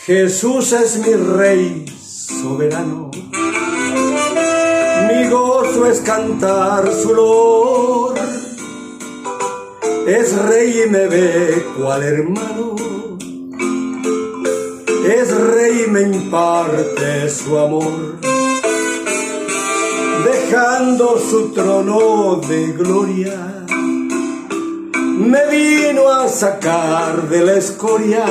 Jesús es mi Rey soberano, mi gozo es cantar su loor. Es Rey y me ve cual hermano, es Rey y me imparte su amor, dejando su trono de gloria, me vino a sacar de la escoria.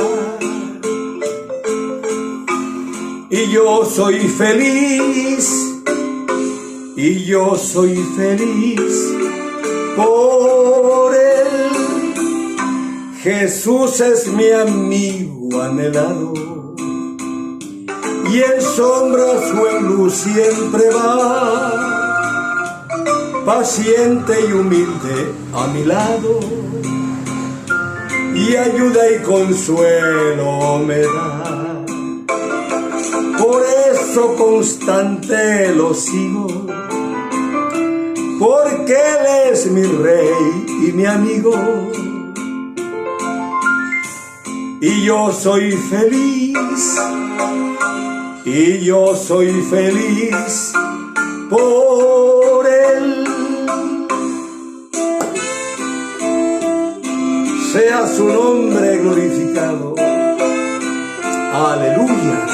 Y yo soy feliz, y yo soy feliz por Él. Jesús es mi amigo anhelado, y en sombras o en luz siempre va, paciente y humilde a mi lado, y ayuda y consuelo me da. Por eso constante lo sigo, porque Él es mi Rey y mi amigo. Y yo soy feliz, y yo soy feliz por Él. Sea su nombre glorificado. Aleluya.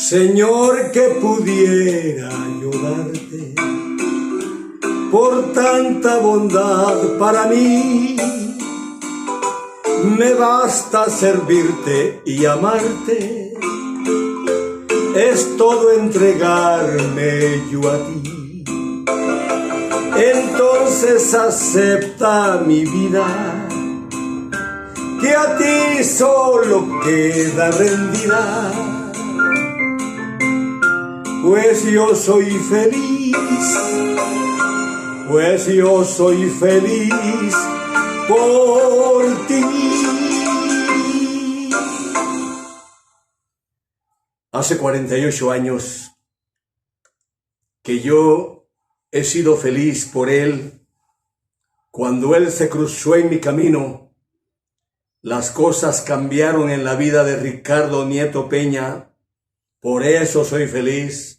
Señor, que pudiera yo darte por tanta bondad para mí. Me basta servirte y amarte, es todo entregarme yo a ti. Entonces acepta mi vida, que a ti solo queda rendida. Pues yo soy feliz, pues yo soy feliz por ti. Hace 48 años que yo he sido feliz por Él. Cuando Él se cruzó en mi camino, las cosas cambiaron en la vida de Ricardo Nieto Peña. Por eso soy feliz.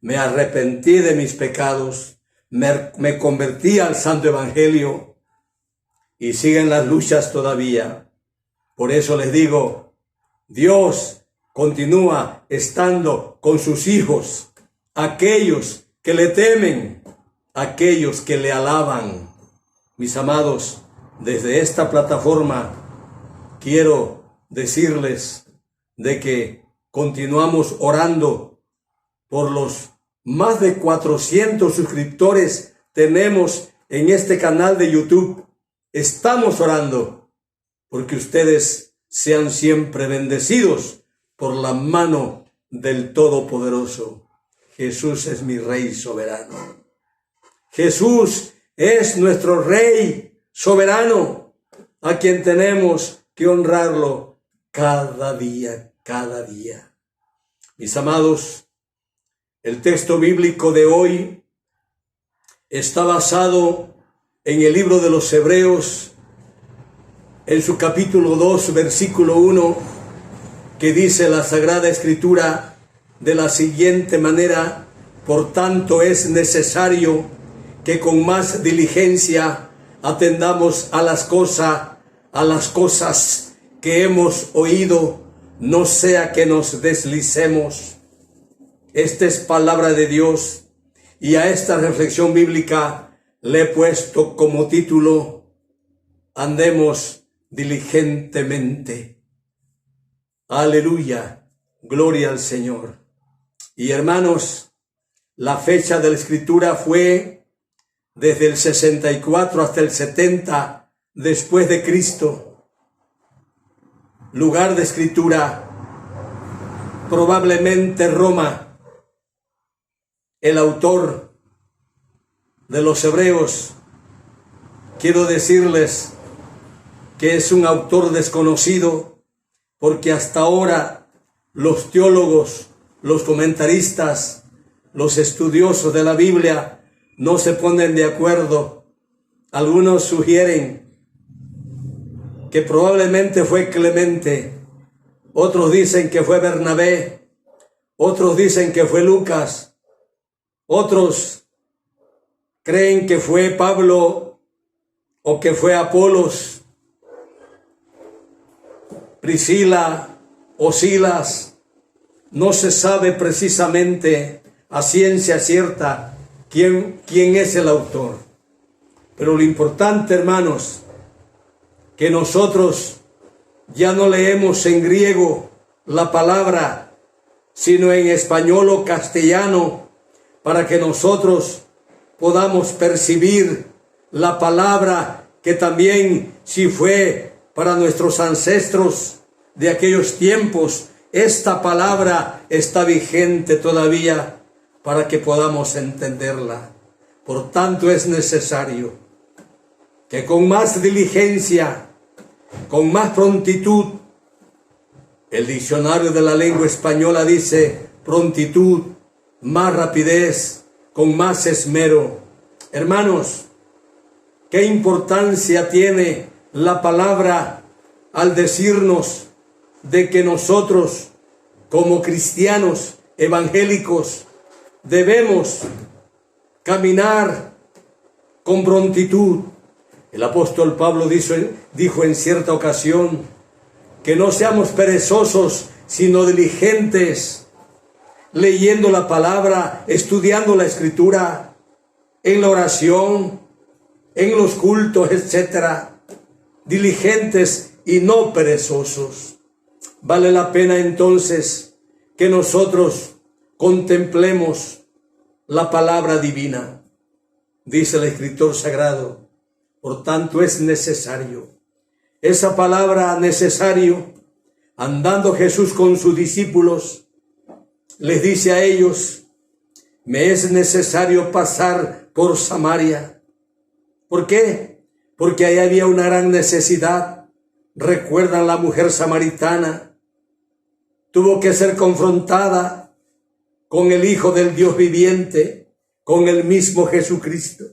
Me arrepentí de mis pecados, me convertí al Santo Evangelio y siguen las luchas todavía. Por eso les digo, Dios continúa estando con sus hijos, aquellos que le temen, aquellos que le alaban. Mis amados, desde esta plataforma quiero decirles de que continuamos orando por los más de 400 suscriptores tenemos en este canal de YouTube. Estamos orando porque ustedes sean siempre bendecidos por la mano del Todopoderoso. Jesús es mi Rey soberano. Jesús es nuestro Rey soberano, a quien tenemos que honrarlo cada día, cada día. Mis amados, el texto bíblico de hoy está basado en el libro de los Hebreos, en su capítulo 2, versículo 1, que dice la Sagrada Escritura de la siguiente manera: por tanto es necesario que con más diligencia atendamos a las cosas que hemos oído, no sea que nos deslicemos. Esta es palabra de Dios, y a esta reflexión bíblica le he puesto como título: andemos diligentemente. Aleluya, gloria al Señor. Y hermanos, la fecha de la Escritura fue desde el 64 hasta el 70 después de Cristo. lugar de escritura, probablemente Roma, el autor de los Hebreos. Quiero decirles que es un autor desconocido, porque hasta ahora los teólogos, los comentaristas, los estudiosos de la Biblia no se ponen de acuerdo. Algunos sugieren que probablemente fue Clemente, otros dicen que fue Bernabé, otros dicen que fue Lucas, otros creen que fue Pablo o que fue Apolos, Priscila o Silas. No se sabe precisamente a ciencia cierta quién es el autor. Pero lo importante, hermanos, que nosotros ya no leemos en griego la palabra, sino en español o castellano, para que nosotros podamos percibir la palabra que también, si fue para nuestros ancestros de aquellos tiempos, esta palabra está vigente todavía para que podamos entenderla. Por tanto, es necesario que con más diligencia, con más prontitud, el diccionario de la lengua española dice prontitud, más rapidez, con más esmero. Hermanos, ¿qué importancia tiene la palabra al decirnos de que nosotros, como cristianos evangélicos, debemos caminar con prontitud? El apóstol Pablo dijo en cierta ocasión que no seamos perezosos, sino diligentes, leyendo la palabra, estudiando la escritura, en la oración, en los cultos, etc. Diligentes y no perezosos. Vale la pena entonces que nosotros contemplemos la palabra divina. Dice el escritor sagrado, por tanto es necesario. Esa palabra necesario, andando Jesús con sus discípulos, les dice a ellos, me es necesario pasar por Samaria. ¿Por qué? Porque ahí había una gran necesidad. Recuerdan, la mujer samaritana tuvo que ser confrontada con el Hijo del Dios viviente, con el mismo Jesucristo.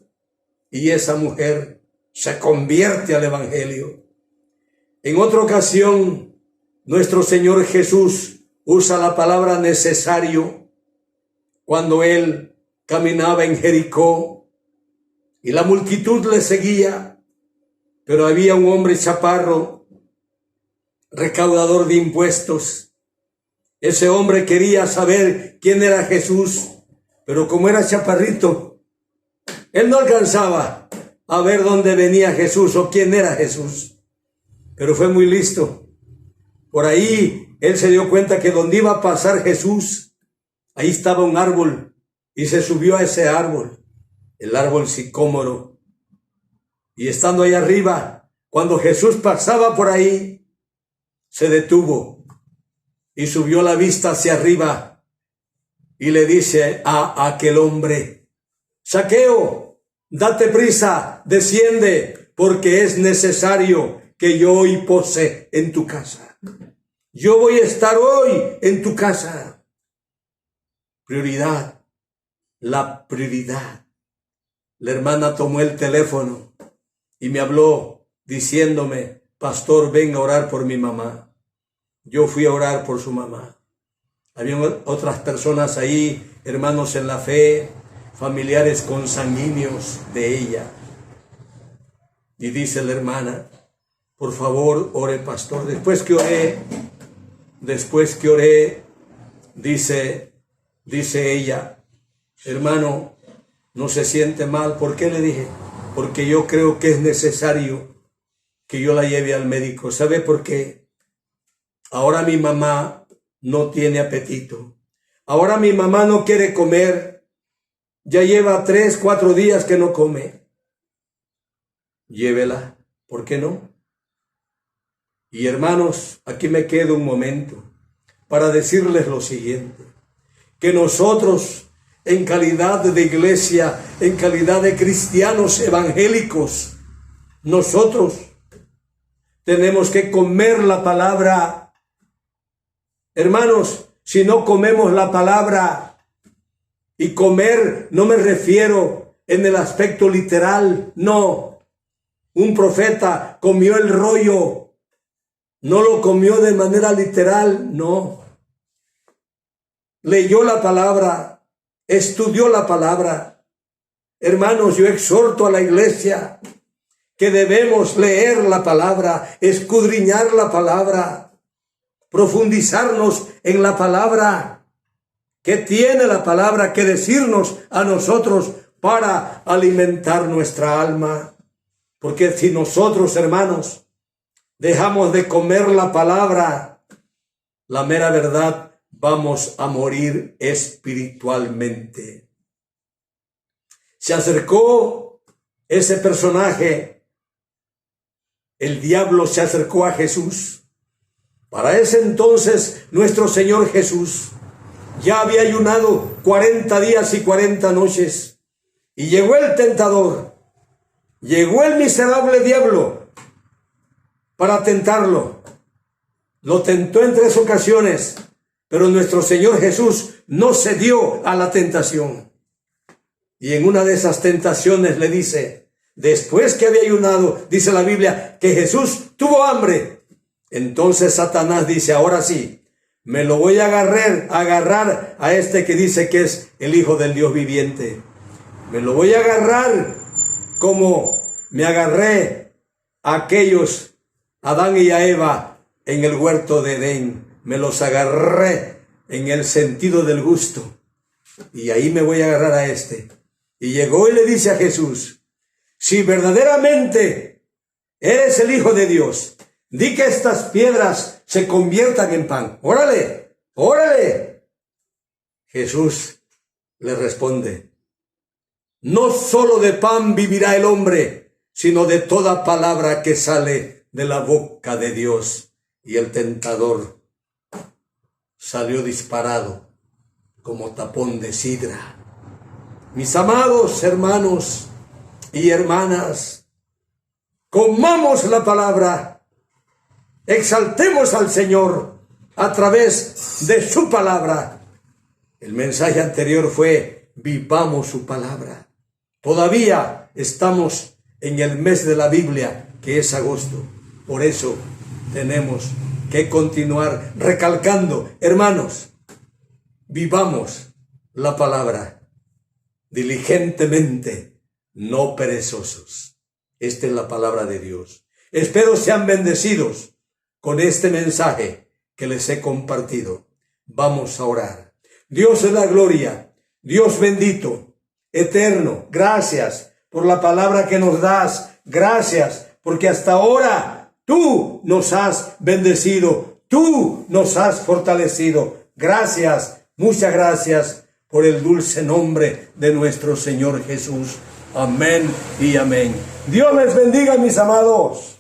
Y esa mujer se convierte al Evangelio. En otra ocasión, nuestro Señor Jesús usa la palabra necesario cuando Él caminaba en Jericó y la multitud le seguía, pero había un hombre chaparro, recaudador de impuestos. Ese hombre quería saber quién era Jesús, pero como era chaparrito, él no alcanzaba a ver dónde venía Jesús o quién era Jesús. Pero fue muy listo. Por ahí él se dio cuenta que donde iba a pasar Jesús, ahí estaba un árbol, y se subió a ese árbol, el árbol sicómoro. Y estando ahí arriba, cuando Jesús pasaba por ahí, se detuvo y subió la vista hacia arriba y le dice a aquel hombre, Zaqueo, date prisa, desciende, porque es necesario que yo hoy pose en tu casa. Yo voy a estar hoy en tu casa. Prioridad, la prioridad. La hermana tomó el teléfono y me habló diciéndome, pastor, venga a orar por mi mamá. Yo fui a orar por su mamá. Habían otras personas ahí, hermanos en la fe, familiares consanguíneos de ella. Y dice la hermana, por favor, ore, pastor. Después que oré, dice ella, hermano, no se siente mal. ¿Por qué? Le dije, porque yo creo que es necesario que yo la lleve al médico. ¿Sabe por qué? Ahora mi mamá no tiene apetito. Ahora mi mamá no quiere comer. Ya lleva 3, 4 días que no come. Llévela. ¿Por qué no? Y hermanos, aquí me quedo un momento para decirles lo siguiente, que nosotros en calidad de iglesia, en calidad de cristianos evangélicos, nosotros tenemos que comer la palabra. Hermanos, si no comemos la palabra, y comer no me refiero en el aspecto literal, no. Un profeta comió el rollo, no lo comió de manera literal, no. Leyó la palabra, estudió la palabra. Hermanos, yo exhorto a la iglesia que debemos leer la palabra, escudriñar la palabra, profundizarnos en la palabra. ¿Qué tiene la palabra que decirnos a nosotros para alimentar nuestra alma? Porque si nosotros, hermanos, dejamos de comer la palabra, la mera verdad, vamos a morir espiritualmente. Se acercó ese personaje, el diablo se acercó a Jesús. Para ese entonces, nuestro Señor Jesús ya había ayunado 40 días y 40 noches. Y llegó el tentador, llegó el miserable diablo para tentarlo. Lo tentó en 3 ocasiones, pero nuestro Señor Jesús no cedió a la tentación. Y en una de esas tentaciones le dice, después que había ayunado, dice la Biblia, que Jesús tuvo hambre. Entonces Satanás dice, ahora sí, me lo voy a agarrar a este que dice que es el Hijo del Dios viviente. Me lo voy a agarrar como me agarré a aquellos, Adán y a Eva, en el huerto de Edén. Me los agarré en el sentido del gusto. Y ahí me voy a agarrar a este. Y llegó y le dice a Jesús, si verdaderamente eres el Hijo de Dios, di que estas piedras se conviertan en pan. ¡Órale! ¡Órale! Jesús le responde, no solo de pan vivirá el hombre, sino de toda palabra que sale de la boca de Dios. Y el tentador salió disparado como tapón de sidra. Mis amados hermanos y hermanas, comamos la palabra, exaltemos al Señor a través de su palabra. El mensaje anterior fue, vivamos su palabra. Todavía estamos en el mes de la Biblia, que es agosto. Por eso tenemos que continuar recalcando, hermanos, vivamos la palabra diligentemente, no perezosos. Esta es la palabra de Dios. Espero sean bendecidos con este mensaje que les he compartido. Vamos a orar. Dios de la gloria, Dios bendito, eterno, gracias por la palabra que nos das. Gracias porque hasta ahora tú nos has bendecido, tú nos has fortalecido. Gracias, muchas gracias por el dulce nombre de nuestro Señor Jesús. Amén y amén. Dios les bendiga, mis amados.